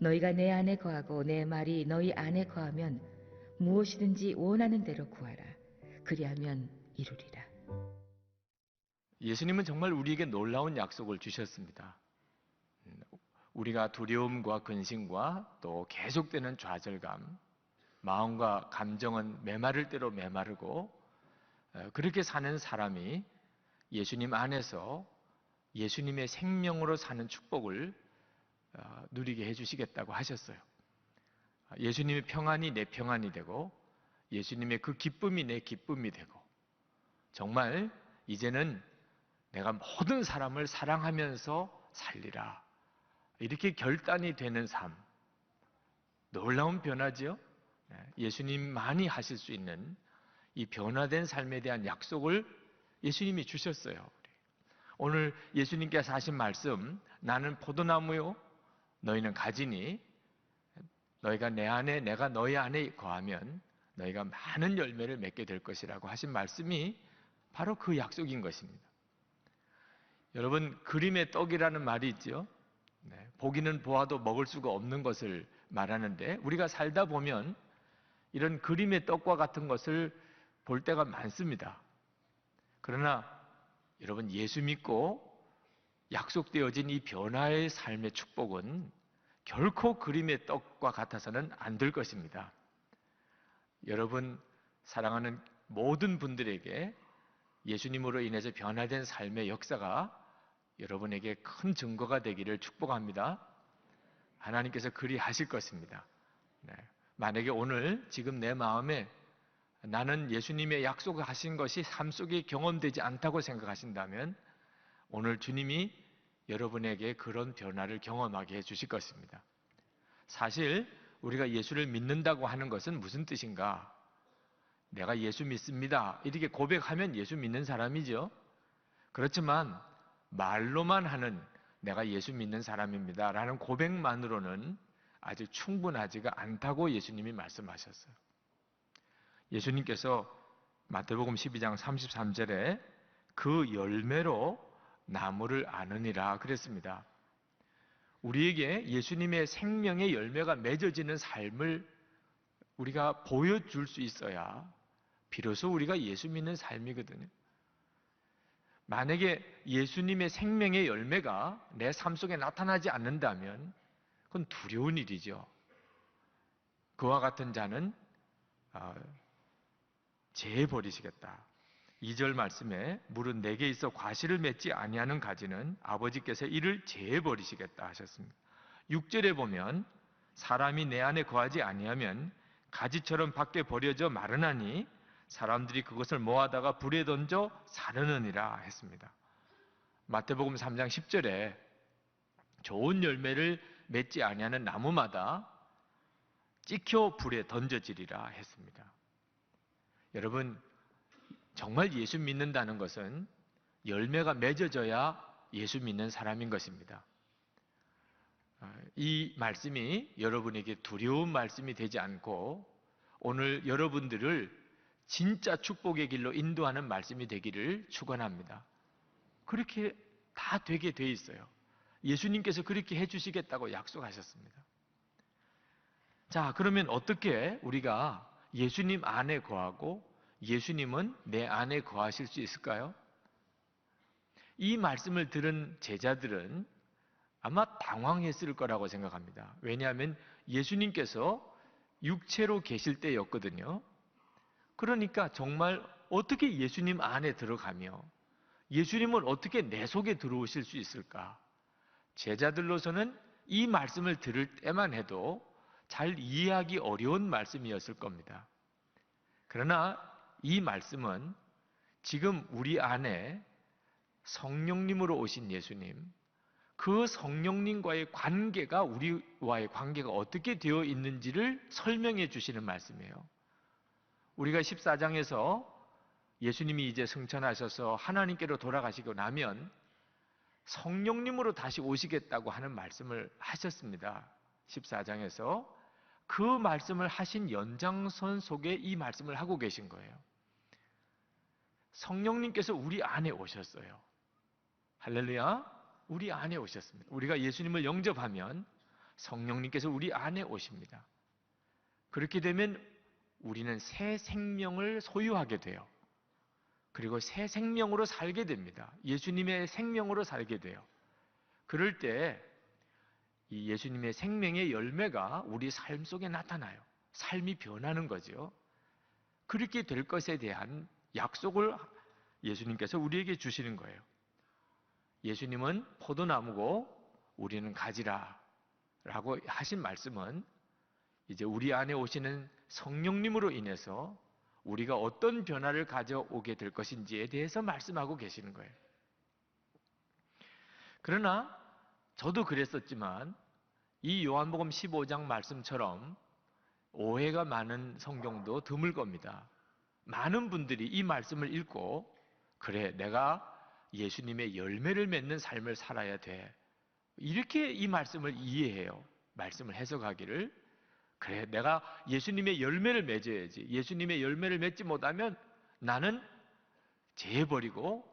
너희가 내 안에 거하고 내 말이 너희 안에 거하면 무엇이든지 원하는 대로 구하라. 그리하면 이루리라. 예수님은 정말 우리에게 놀라운 약속을 주셨습니다. 우리가 두려움과 근심과 또 계속되는 좌절감, 마음과 감정은 메마를 대로 메마르고 그렇게 사는 사람이 예수님 안에서 예수님의 생명으로 사는 축복을 누리게 해주시겠다고 하셨어요. 예수님의 평안이 내 평안이 되고 예수님의 그 기쁨이 내 기쁨이 되고 정말 이제는 내가 모든 사람을 사랑하면서 살리라. 이렇게 결단이 되는 삶. 놀라운 변화지요? 예수님만이 하실 수 있는 이 변화된 삶에 대한 약속을 예수님이 주셨어요. 오늘 예수님께서 하신 말씀, 나는 포도나무요, 너희는 가지니 너희가 내 안에 내가 너희 안에 거하면 너희가 많은 열매를 맺게 될 것이라고 하신 말씀이 바로 그 약속인 것입니다. 여러분, 그림의 떡이라는 말이 있죠. 보기는 보아도 먹을 수가 없는 것을 말하는데 우리가 살다 보면 이런 그림의 떡과 같은 것을 볼 때가 많습니다. 그러나 여러분, 예수 믿고 약속되어진 이 변화의 삶의 축복은 결코 그림의 떡과 같아서는 안 될 것입니다. 여러분 사랑하는 모든 분들에게 예수님으로 인해서 변화된 삶의 역사가 여러분에게 큰 증거가 되기를 축복합니다. 하나님께서 그리 하실 것입니다. 만약에 오늘 지금 내 마음에 나는 예수님의 약속하신 것이 삶 속에 경험되지 않다고 생각하신다면 오늘 주님이 여러분에게 그런 변화를 경험하게 해주실 것입니다. 사실 우리가 예수를 믿는다고 하는 것은 무슨 뜻인가? 내가 예수 믿습니다. 이렇게 고백하면 예수 믿는 사람이죠. 그렇지만 말로만 하는 내가 예수 믿는 사람입니다 라는 고백만으로는 아직 충분하지가 않다고 예수님이 말씀하셨어요. 예수님께서 마태복음 12장 33절에 그 열매로 나무를 아느니라 그랬습니다. 우리에게 예수님의 생명의 열매가 맺어지는 삶을 우리가 보여줄 수 있어야 비로소 우리가 예수 믿는 삶이거든요. 만약에 예수님의 생명의 열매가 내 삶 속에 나타나지 않는다면 그건 두려운 일이죠. 그와 같은 자는 제버리시겠다. 2절 말씀에 물은 내게 있어 과실을 맺지 아니하는 가지는 아버지께서 이를 제버리시겠다 하셨습니다. 6절에 보면 사람이 내 안에 거하지 아니하면 가지처럼 밖에 버려져 마르나니 사람들이 그것을 모아다가 불에 던져 사르느니라 했습니다. 마태복음 3장 10절에 좋은 열매를 맺지 아니하는 나무마다 찍혀 불에 던져지리라 했습니다. 여러분, 정말 예수 믿는다는 것은 열매가 맺어져야 예수 믿는 사람인 것입니다. 이 말씀이 여러분에게 두려운 말씀이 되지 않고 오늘 여러분들을 진짜 축복의 길로 인도하는 말씀이 되기를 축원합니다. 그렇게 다 되게 돼 있어요. 예수님께서 그렇게 해주시겠다고 약속하셨습니다. 자, 그러면 어떻게 우리가 예수님 안에 거하고 예수님은 내 안에 거하실 수 있을까요? 이 말씀을 들은 제자들은 아마 당황했을 거라고 생각합니다. 왜냐하면 예수님께서 육체로 계실 때였거든요. 그러니까 정말 어떻게 예수님 안에 들어가며 예수님은 어떻게 내 속에 들어오실 수 있을까? 제자들로서는 이 말씀을 들을 때만 해도 잘 이해하기 어려운 말씀이었을 겁니다. 그러나 이 말씀은 지금 우리 안에 성령님으로 오신 예수님, 그 성령님과의 관계가 우리와의 관계가 어떻게 되어 있는지를 설명해 주시는 말씀이에요. 우리가 14장에서 예수님이 이제 승천하셔서 하나님께로 돌아가시고 나면 성령님으로 다시 오시겠다고 하는 말씀을 하셨습니다. 14장에서 그 말씀을 하신 연장선 속에 이 말씀을 하고 계신 거예요. 성령님께서 우리 안에 오셨어요. 할렐루야. 우리 안에 오셨습니다. 우리가 예수님을 영접하면 성령님께서 우리 안에 오십니다. 그렇게 되면 우리는 새 생명을 소유하게 돼요. 그리고 새 생명으로 살게 됩니다. 예수님의 생명으로 살게 돼요. 그럴 때 이 예수님의 생명의 열매가 우리 삶 속에 나타나요. 삶이 변하는 거죠. 그렇게 될 것에 대한 약속을 예수님께서 우리에게 주시는 거예요. 예수님은 포도나무고 우리는 가지라 라고 하신 말씀은 이제 우리 안에 오시는 성령님으로 인해서 우리가 어떤 변화를 가져오게 될 것인지에 대해서 말씀하고 계시는 거예요. 그러나 저도 그랬었지만 이 요한복음 15장 말씀처럼 오해가 많은 성경도 드물 겁니다. 많은 분들이 이 말씀을 읽고 그래, 내가 예수님의 열매를 맺는 삶을 살아야 돼. 이렇게 이 말씀을 이해해요. 말씀을 해석하기를. 그래, 내가 예수님의 열매를 맺어야지. 예수님의 열매를 맺지 못하면 나는 재버리고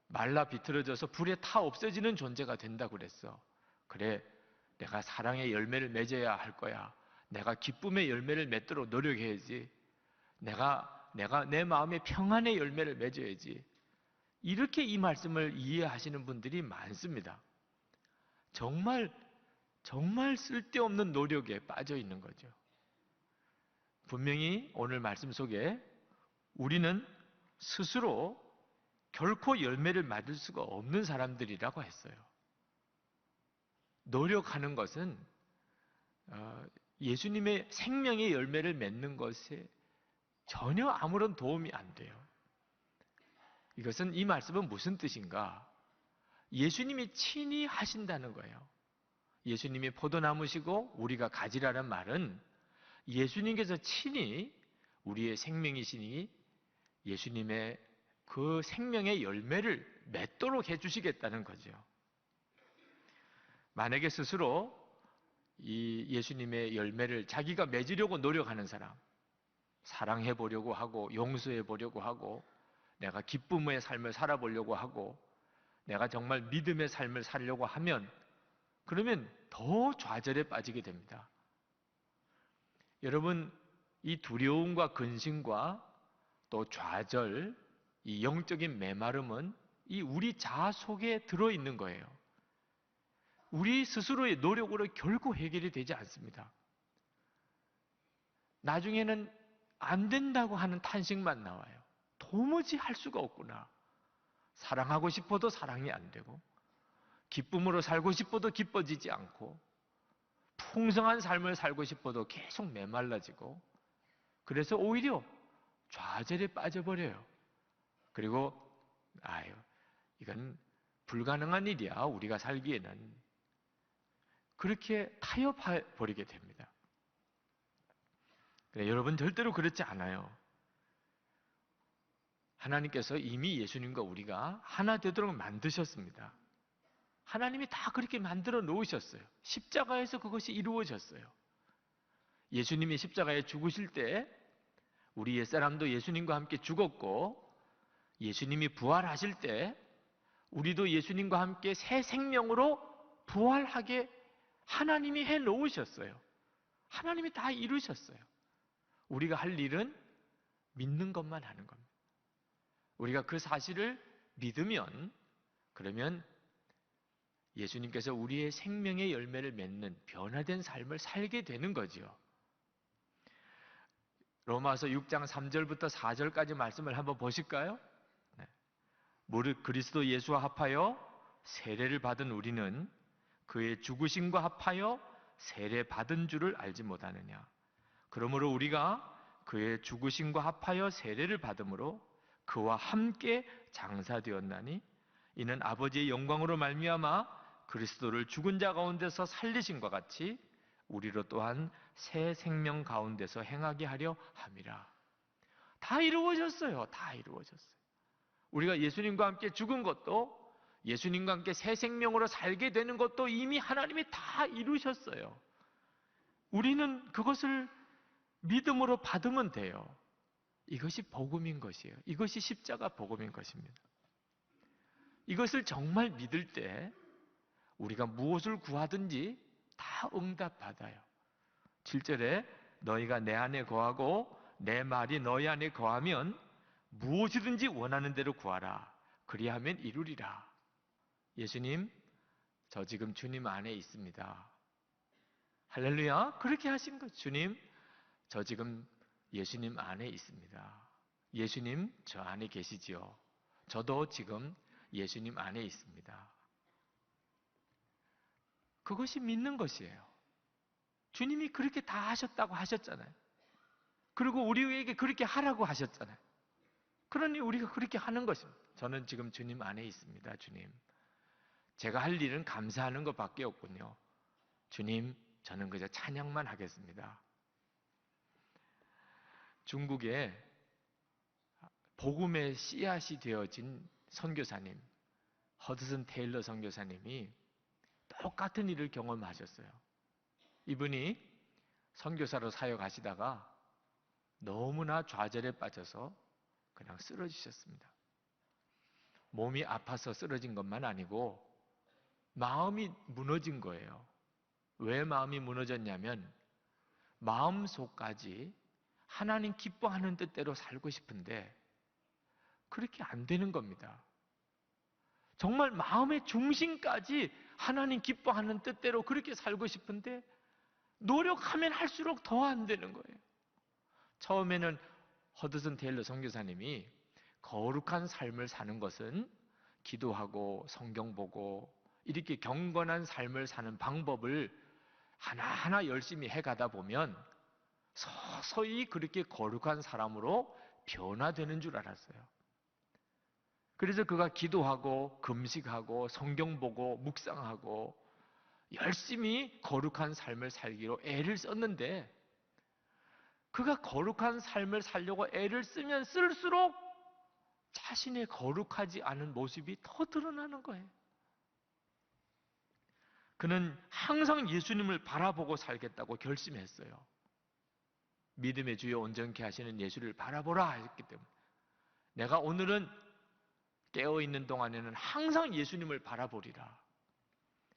말라 비틀어져서 불에 타 없어지는 존재가 된다고 그랬어. 그래, 내가 사랑의 열매를 맺어야 할 거야. 내가 기쁨의 열매를 맺도록 노력해야지. 내가 내 마음의 평안의 열매를 맺어야지. 이렇게 이 말씀을 이해하시는 분들이 많습니다. 정말 쓸데없는 노력에 빠져 있는 거죠. 분명히 오늘 말씀 속에 우리는 스스로 결코 열매를 맞을 수가 없는 사람들이라고 했어요. 노력하는 것은 예수님의 생명의 열매를 맺는 것에 전혀 아무런 도움이 안 돼요. 이것은 이 말씀은 무슨 뜻인가? 예수님이 친히 하신다는 거예요. 예수님이 포도나무시고 우리가 가지라는 말은 예수님께서 친히 우리의 생명이시니 예수님의 그 생명의 열매를 맺도록 해주시겠다는 거죠. 만약에 스스로 이 예수님의 열매를 자기가 맺으려고 노력하는 사람, 사랑해 보려고 하고 용서해 보려고 하고 내가 기쁨의 삶을 살아보려고 하고 내가 정말 믿음의 삶을 살려고 하면 그러면 더 좌절에 빠지게 됩니다. 여러분, 이 두려움과 근심과 또 좌절, 이 영적인 메마름은 이 우리 자아 속에 들어있는 거예요. 우리 스스로의 노력으로 결코 해결이 되지 않습니다. 나중에는 안 된다고 하는 탄식만 나와요. 도무지 할 수가 없구나. 사랑하고 싶어도 사랑이 안 되고 기쁨으로 살고 싶어도 기뻐지지 않고 풍성한 삶을 살고 싶어도 계속 메말라지고 그래서 오히려 좌절에 빠져버려요. 그리고 이건 불가능한 일이야. 우리가 살기에는. 그렇게 타협해버리게 됩니다. 여러분 절대로 그렇지 않아요. 하나님께서 이미 예수님과 우리가 하나 되도록 만드셨습니다. 하나님이 다 그렇게 만들어 놓으셨어요. 십자가에서 그것이 이루어졌어요. 예수님이 십자가에 죽으실 때 우리 옛사람도 예수님과 함께 죽었고 예수님이 부활하실 때 우리도 예수님과 함께 새 생명으로 부활하게 하나님이 해 놓으셨어요. 하나님이 다 이루셨어요. 우리가 할 일은 믿는 것만 하는 겁니다. 우리가 그 사실을 믿으면 그러면 예수님께서 우리의 생명의 열매를 맺는 변화된 삶을 살게 되는 거죠. 로마서 6장 3절부터 4절까지 말씀을 한번 보실까요? 무릇 그리스도 예수와 합하여 세례를 받은 우리는 그의 죽으심과 합하여 세례 받은 줄을 알지 못하느냐. 그러므로 우리가 그의 죽으심과 합하여 세례를 받음으로 그와 함께 장사되었나니 이는 아버지의 영광으로 말미암아 그리스도를 죽은 자 가운데서 살리심과 같이 우리로 또한 새 생명 가운데서 행하게 하려 함이라. 다 이루어졌어요. 다 이루어졌어요. 우리가 예수님과 함께 죽은 것도 예수님과 함께 새 생명으로 살게 되는 것도 이미 하나님이 다 이루셨어요. 우리는 그것을 믿음으로 받으면 돼요. 이것이 복음인 것이에요. 이것이 십자가 복음인 것입니다. 이것을 정말 믿을 때 우리가 무엇을 구하든지 다 응답받아요. 7절에 너희가 내 안에 거하고 내 말이 너희 안에 거하면 무엇이든지 원하는 대로 구하라. 그리하면 이루리라. 예수님, 저 지금 주님 안에 있습니다. 할렐루야. 그렇게 하신 거. 주님, 저 지금 예수님 안에 있습니다. 예수님, 저 안에 계시지요. 저도 지금 예수님 안에 있습니다. 그것이 믿는 것이에요. 주님이 그렇게 다 하셨다고 하셨잖아요. 그리고 우리에게 그렇게 하라고 하셨잖아요. 그러니 우리가 그렇게 하는 것입니다. 저는 지금 주님 안에 있습니다. 주님, 제가 할 일은 감사하는 것밖에 없군요. 주님, 저는 그저 찬양만 하겠습니다. 중국에 복음의 씨앗이 되어진 선교사님, 허드슨 테일러 선교사님이 똑같은 일을 경험하셨어요. 이분이 선교사로 사역하시다가 너무나 좌절에 빠져서 그냥 쓰러지셨습니다. 몸이 아파서 쓰러진 것만 아니고 마음이 무너진 거예요. 왜 마음이 무너졌냐면 마음속까지 하나님 기뻐하는 뜻대로 살고 싶은데 그렇게 안 되는 겁니다. 정말 마음의 중심까지 하나님 기뻐하는 뜻대로 그렇게 살고 싶은데 노력하면 할수록 더 안 되는 거예요. 처음에는 허드슨 테일러 선교사님이 거룩한 삶을 사는 것은 기도하고 성경 보고 이렇게 경건한 삶을 사는 방법을 하나하나 열심히 해가다 보면 서서히 그렇게 거룩한 사람으로 변화되는 줄 알았어요. 그래서 그가 기도하고 금식하고 성경 보고 묵상하고 열심히 거룩한 삶을 살기로 애를 썼는데 그가 거룩한 삶을 살려고 애를 쓰면 쓸수록 자신의 거룩하지 않은 모습이 더 드러나는 거예요. 그는 항상 예수님을 바라보고 살겠다고 결심했어요. 믿음의 주여 온전케 하시는 예수를 바라보라 했기 때문에 내가 오늘은 깨어있는 동안에는 항상 예수님을 바라보리라.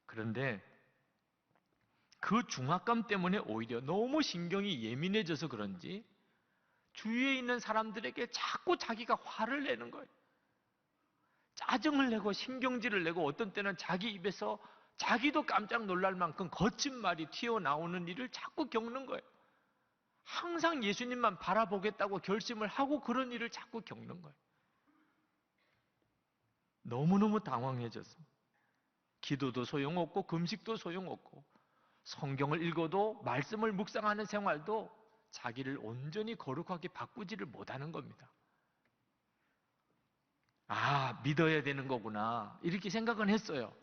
그런데 그 중압감 때문에 오히려 너무 신경이 예민해져서 그런지 주위에 있는 사람들에게 자꾸 자기가 화를 내는 거예요. 짜증을 내고 신경질을 내고 어떤 때는 자기 입에서 자기도 깜짝 놀랄 만큼 거친 말이 튀어나오는 일을 자꾸 겪는 거예요. 항상 예수님만 바라보겠다고 결심을 하고 그런 일을 자꾸 겪는 거예요. 너무너무 당황해졌습니다. 기도도 소용없고 금식도 소용없고 성경을 읽어도 말씀을 묵상하는 생활도 자기를 온전히 거룩하게 바꾸지를 못하는 겁니다. 아, 믿어야 되는 거구나 이렇게 생각은 했어요.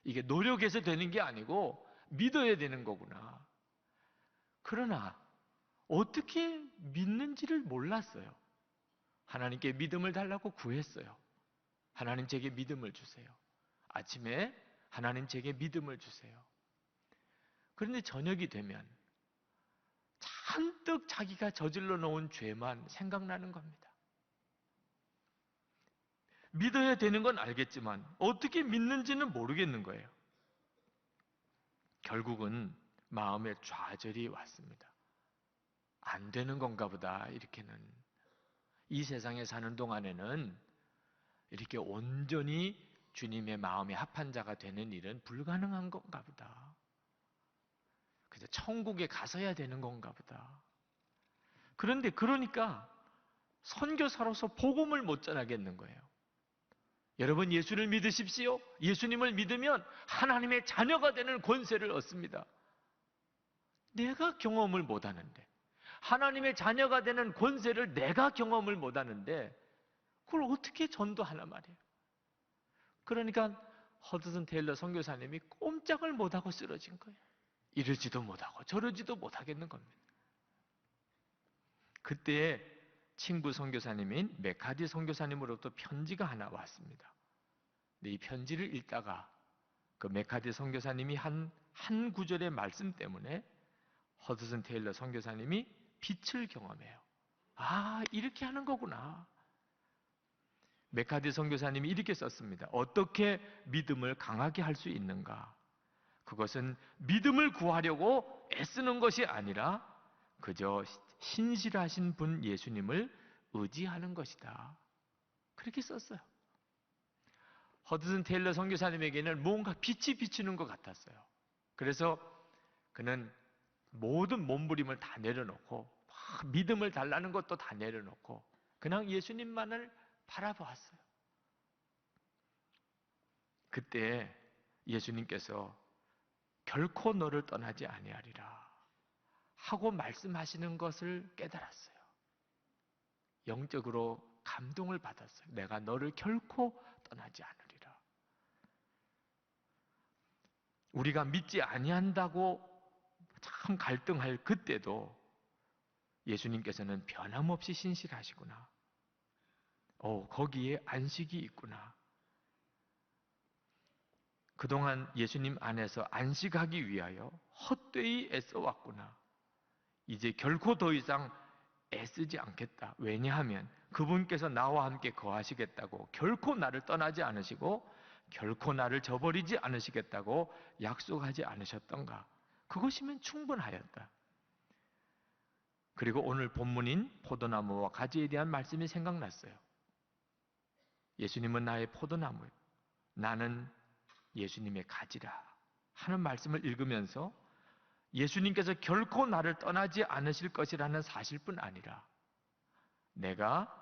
이게 노력해서 되는 게 아니고 믿어야 되는 거구나. 그러나 어떻게 믿는지를 몰랐어요. 하나님께 믿음을 달라고 구했어요. 하나님 제게 믿음을 주세요. 아침에 하나님 제게 믿음을 주세요. 그런데 저녁이 되면 잔뜩 자기가 저질러 놓은 죄만 생각나는 겁니다. 믿어야 되는 건 알겠지만 어떻게 믿는지는 모르겠는 거예요. 결국은 마음에 좌절이 왔습니다. 안 되는 건가 보다. 이렇게는 이 세상에 사는 동안에는 이렇게 온전히 주님의 마음에 합한 자가 되는 일은 불가능한 건가 보다. 그래서 천국에 가서야 되는 건가 보다. 그런데 그러니까 선교사로서 복음을 못 전하겠는 거예요. 여러분 예수를 믿으십시오. 예수님을 믿으면 하나님의 자녀가 되는 권세를 얻습니다. 내가 경험을 못 하는데 하나님의 자녀가 되는 권세를 내가 경험을 못 하는데 그걸 어떻게 전도하나 말이에요. 그러니까 허드슨 테일러 선교사님이 꼼짝을 못하고 쓰러진 거예요. 이러지도 못하고 저러지도 못하겠는 겁니다. 그때 친구 선교사님인 메카디 선교사님으로부터 편지가 하나 왔습니다. 근데 이 편지를 읽다가 그 메카디 선교사님이 한 구절의 말씀 때문에 허드슨 테일러 선교사님이 빛을 경험해요. 아, 이렇게 하는 거구나. 메카디 선교사님이 이렇게 썼습니다. 어떻게 믿음을 강하게 할 수 있는가? 그것은 믿음을 구하려고 애쓰는 것이 아니라 그저 신실하신 분 예수님을 의지하는 것이다. 그렇게 썼어요. 허드슨 테일러 선교사님에게는 뭔가 빛이 비치는 것 같았어요. 그래서 그는 모든 몸부림을 다 내려놓고 막 믿음을 달라는 것도 다 내려놓고 그냥 예수님만을 바라보았어요. 그때 예수님께서 결코 너를 떠나지 아니하리라 하고 말씀하시는 것을 깨달았어요. 영적으로 감동을 받았어요. 내가 너를 결코 떠나지 않으리라. 우리가 믿지 아니한다고 참 갈등할 그때도 예수님께서는 변함없이 신실하시구나. 거기에 안식이 있구나. 그동안 예수님 안에서 안식하기 위하여 헛되이 애써왔구나. 이제 결코 더 이상 애쓰지 않겠다. 왜냐하면 그분께서 나와 함께 거하시겠다고 결코 나를 떠나지 않으시고 결코 나를 저버리지 않으시겠다고 약속하지 않으셨던가. 그것이면 충분하였다. 그리고 오늘 본문인 포도나무와 가지에 대한 말씀이 생각났어요. 예수님은 나의 포도나무, 나는 예수님의 가지라 하는 말씀을 읽으면서 예수님께서 결코 나를 떠나지 않으실 것이라는 사실뿐 아니라 내가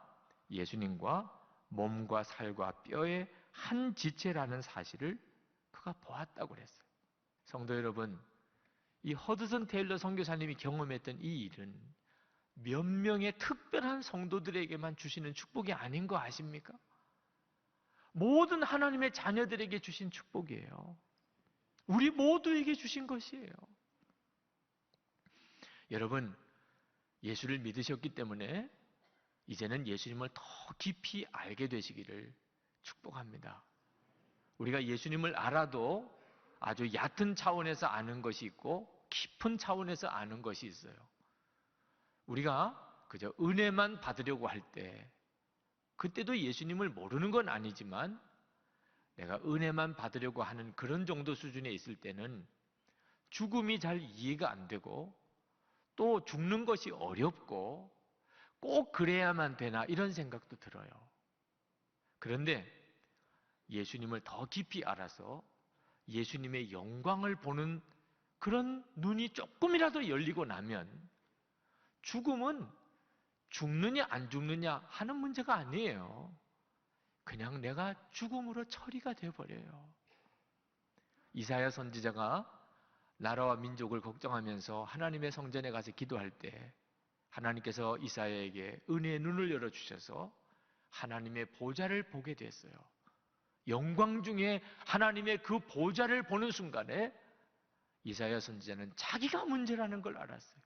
예수님과 몸과 살과 뼈의 한 지체라는 사실을 그가 보았다고 그랬어요. 성도 여러분, 이 허드슨 테일러 선교사님이 경험했던 이 일은 몇 명의 특별한 성도들에게만 주시는 축복이 아닌 거 아십니까? 모든 하나님의 자녀들에게 주신 축복이에요. 우리 모두에게 주신 것이에요. 여러분, 예수를 믿으셨기 때문에 이제는 예수님을 더 깊이 알게 되시기를 축복합니다. 우리가 예수님을 알아도 아주 얕은 차원에서 아는 것이 있고 깊은 차원에서 아는 것이 있어요. 우리가 그저 은혜만 받으려고 할 때 그때도 예수님을 모르는 건 아니지만 내가 은혜만 받으려고 하는 그런 정도 수준에 있을 때는 죽음이 잘 이해가 안 되고 또 죽는 것이 어렵고 꼭 그래야만 되나 이런 생각도 들어요. 그런데 예수님을 더 깊이 알아서 예수님의 영광을 보는 그런 눈이 조금이라도 열리고 나면 죽음은 죽느냐 안 죽느냐 하는 문제가 아니에요. 그냥 내가 죽음으로 처리가 되어버려요. 이사야 선지자가 나라와 민족을 걱정하면서 하나님의 성전에 가서 기도할 때 하나님께서 이사야에게 은혜의 눈을 열어주셔서 하나님의 보좌를 보게 됐어요. 영광 중에 하나님의 그 보좌를 보는 순간에 이사야 선지자는 자기가 문제라는 걸 알았어요.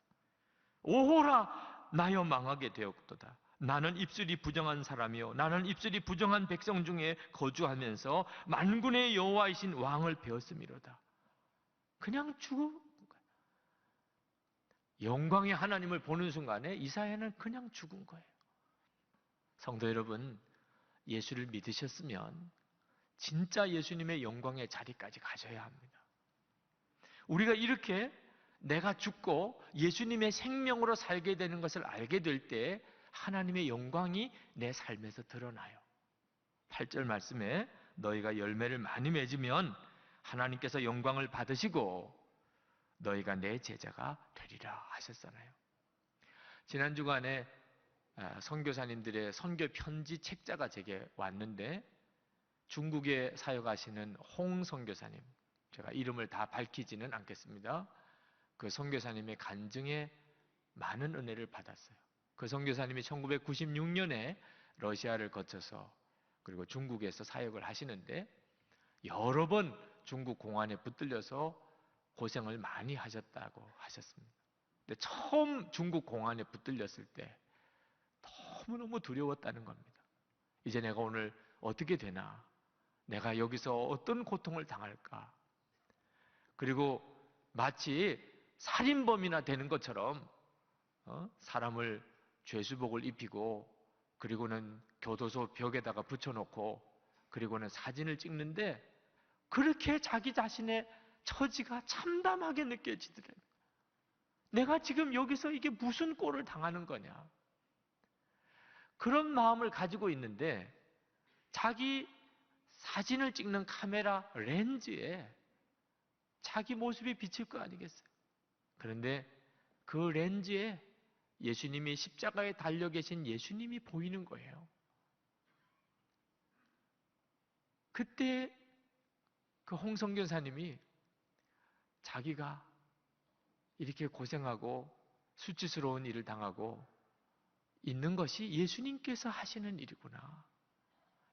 오호라 나여 망하게 되었도다. 나는 입술이 부정한 사람이요 나는 입술이 부정한 백성 중에 거주하면서 만군의 여호와이신 왕을 배웠음이로다. 그냥 죽은 거예요. 영광의 하나님을 보는 순간에 이사야는 그냥 죽은 거예요. 성도 여러분, 예수를 믿으셨으면 진짜 예수님의 영광의 자리까지 가셔야 합니다. 우리가 이렇게 내가 죽고 예수님의 생명으로 살게 되는 것을 알게 될 때 하나님의 영광이 내 삶에서 드러나요. 8절 말씀에 너희가 열매를 많이 맺으면 하나님께서 영광을 받으시고 너희가 내 제자가 되리라 하셨잖아요. 지난 주간에 선교사님들의 선교 편지 책자가 제게 왔는데 중국에 사역하시는 홍 선교사님, 제가 이름을 다 밝히지는 않겠습니다. 그 선교사님의 간증에 많은 은혜를 받았어요. 그 선교사님이 1996년에 러시아를 거쳐서 그리고 중국에서 사역을 하시는데 여러 번 중국 공안에 붙들려서 고생을 많이 하셨다고 하셨습니다. 근데 처음 중국 공안에 붙들렸을 때 너무너무 두려웠다는 겁니다. 이제 내가 오늘 어떻게 되나? 내가 여기서 어떤 고통을 당할까? 그리고 마치 살인범이나 되는 것처럼 사람을 죄수복을 입히고 그리고는 교도소 벽에다가 붙여놓고 그리고는 사진을 찍는데 그렇게 자기 자신의 처지가 참담하게 느껴지더래요. 내가 지금 여기서 이게 무슨 꼴을 당하는 거냐. 그런 마음을 가지고 있는데 자기 사진을 찍는 카메라 렌즈에 자기 모습이 비칠 거 아니겠어요? 그런데 그 렌즈에 예수님이 십자가에 달려 계신 예수님이 보이는 거예요. 그때 그 홍성교사님이 자기가 이렇게 고생하고 수치스러운 일을 당하고 있는 것이 예수님께서 하시는 일이구나.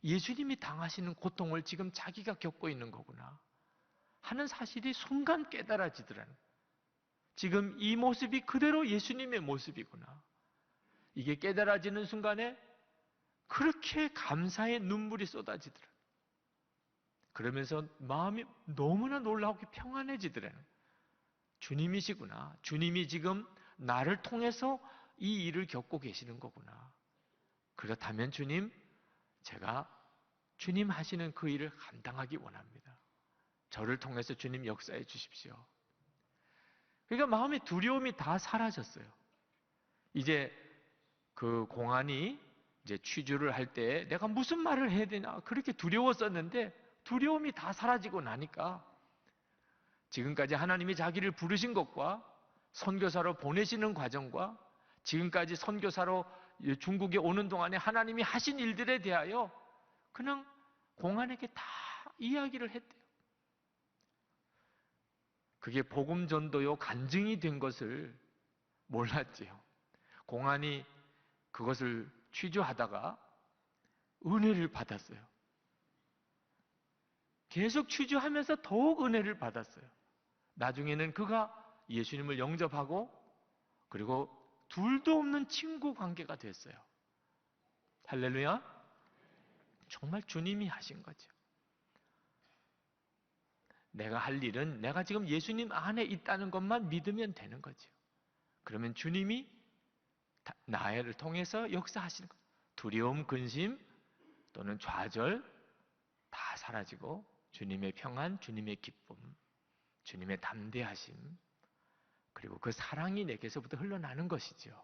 예수님이 당하시는 고통을 지금 자기가 겪고 있는 거구나 하는 사실이 순간 깨달아지더라는. 지금 이 모습이 그대로 예수님의 모습이구나. 이게 깨달아지는 순간에 그렇게 감사의 눈물이 쏟아지더라. 그러면서 마음이 너무나 놀라우게 평안해지더라는. 주님이시구나. 주님이 지금 나를 통해서 이 일을 겪고 계시는 거구나. 그렇다면 주님, 제가 주님 하시는 그 일을 감당하기 원합니다. 저를 통해서 주님 역사해 주십시오. 그러니까 마음의 두려움이 다 사라졌어요. 이제 그 공안이 이제 취주를 할 때 내가 무슨 말을 해야 되나 그렇게 두려웠었는데 두려움이 다 사라지고 나니까 지금까지 하나님이 자기를 부르신 것과 선교사로 보내시는 과정과 지금까지 선교사로 중국에 오는 동안에 하나님이 하신 일들에 대하여 그냥 공안에게 다 이야기를 했대요. 그게 복음 전도요 간증이 된 것을 몰랐지요. 공안이 그것을 취조하다가 은혜를 받았어요. 계속 취조하면서 더욱 은혜를 받았어요. 나중에는 그가 예수님을 영접하고 그리고 둘도 없는 친구 관계가 됐어요. 할렐루야. 정말 주님이 하신 거죠. 내가 할 일은 내가 지금 예수님 안에 있다는 것만 믿으면 되는 거죠. 그러면 주님이 나를 통해서 역사하시는 거예요. 두려움, 근심 또는 좌절 다 사라지고 주님의 평안, 주님의 기쁨, 주님의 담대하심 그리고 그 사랑이 내게서부터 흘러나는 것이죠.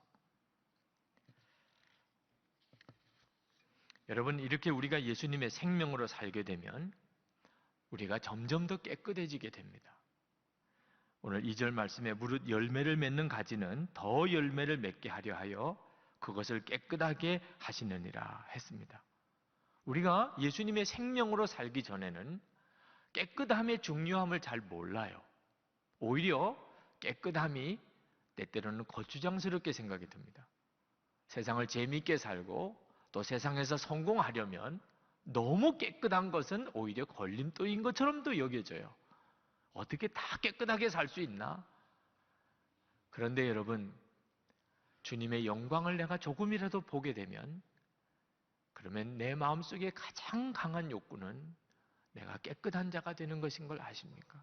여러분, 이렇게 우리가 예수님의 생명으로 살게 되면 우리가 점점 더 깨끗해지게 됩니다. 오늘 2절 말씀에 무릇 열매를 맺는 가지는 더 열매를 맺게 하려 하여 그것을 깨끗하게 하시느니라 했습니다. 우리가 예수님의 생명으로 살기 전에는 깨끗함의 중요함을 잘 몰라요. 오히려 깨끗함이 때때로는 거추장스럽게 생각이 듭니다. 세상을 재미있게 살고 또 세상에서 성공하려면 너무 깨끗한 것은 오히려 걸림돌인 것처럼도 여겨져요. 어떻게 다 깨끗하게 살 수 있나? 그런데 여러분, 주님의 영광을 내가 조금이라도 보게 되면 그러면 내 마음속에 가장 강한 욕구는 내가 깨끗한 자가 되는 것인 걸 아십니까?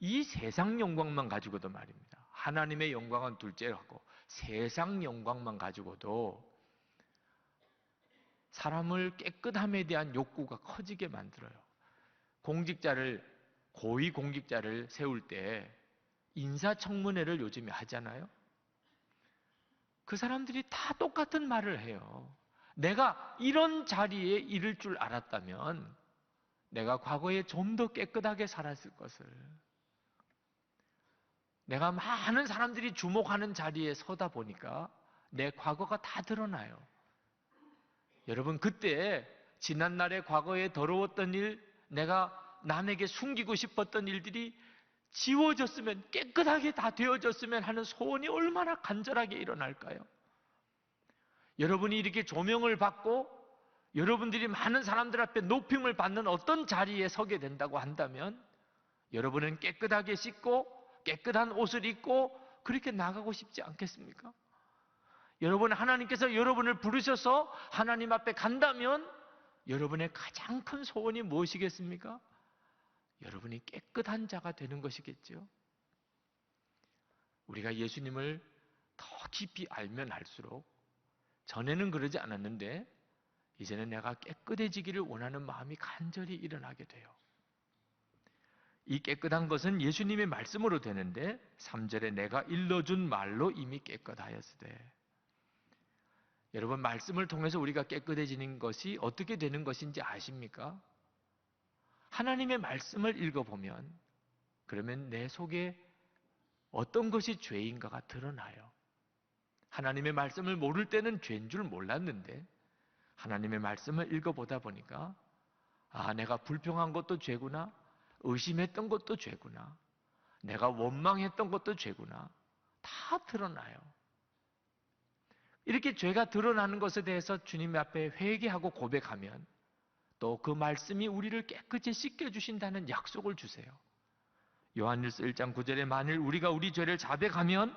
이 세상 영광만 가지고도 말입니다. 하나님의 영광은 둘째라고 세상 영광만 가지고도 사람을 깨끗함에 대한 욕구가 커지게 만들어요. 고위 공직자를 세울 때 인사청문회를 요즘에 하잖아요. 그 사람들이 다 똑같은 말을 해요. 내가 이런 자리에 이를 줄 알았다면 내가 과거에 좀 더 깨끗하게 살았을 것을. 내가 많은 사람들이 주목하는 자리에 서다 보니까 내 과거가 다 드러나요. 여러분, 그때 지난날의 과거에 더러웠던 일, 내가 남에게 숨기고 싶었던 일들이 지워졌으면, 깨끗하게 다 되어졌으면 하는 소원이 얼마나 간절하게 일어날까요? 여러분이 이렇게 조명을 받고 여러분들이 많은 사람들 앞에 높임을 받는 어떤 자리에 서게 된다고 한다면 여러분은 깨끗하게 씻고 깨끗한 옷을 입고 그렇게 나가고 싶지 않겠습니까? 여러분, 하나님께서 여러분을 부르셔서 하나님 앞에 간다면 여러분의 가장 큰 소원이 무엇이겠습니까? 여러분이 깨끗한 자가 되는 것이겠죠. 우리가 예수님을 더 깊이 알면 알수록 전에는 그러지 않았는데 이제는 내가 깨끗해지기를 원하는 마음이 간절히 일어나게 돼요. 이 깨끗한 것은 예수님의 말씀으로 되는데 3절에 내가 일러준 말로 이미 깨끗하였으되. 여러분, 말씀을 통해서 우리가 깨끗해지는 것이 어떻게 되는 것인지 아십니까? 하나님의 말씀을 읽어보면 그러면 내 속에 어떤 것이 죄인가가 드러나요. 하나님의 말씀을 모를 때는 죄인 줄 몰랐는데 하나님의 말씀을 읽어보다 보니까 내가 불평한 것도 죄구나, 의심했던 것도 죄구나, 내가 원망했던 것도 죄구나, 다 드러나요. 이렇게 죄가 드러나는 것에 대해서 주님 앞에 회개하고 고백하면 또 그 말씀이 우리를 깨끗이 씻겨주신다는 약속을 주세요. 요한일서 1장 9절에 만일 우리가 우리 죄를 자백하면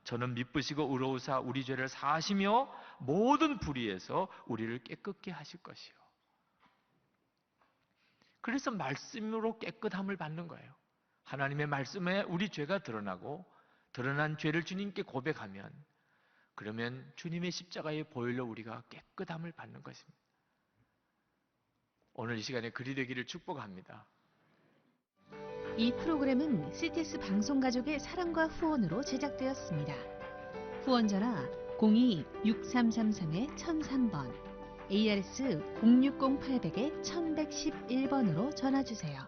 저는 미쁘시고 의로우사 우리 죄를 사하시며 모든 불의에서 우리를 깨끗게 하실 것이요. 그래서 말씀으로 깨끗함을 받는 거예요. 하나님의 말씀에 우리 죄가 드러나고 드러난 죄를 주님께 고백하면 그러면 주님의 십자가의 보혈로 우리가 깨끗함을 받는 것입니다. 오늘 이 시간에 그리 되기를 축복합니다. 이 프로그램은 CTS 방송가족의 사랑과 후원으로 제작되었습니다. 후원 전화 02-6333-1003번, ARS 060-800-1111번으로 전화 주세요.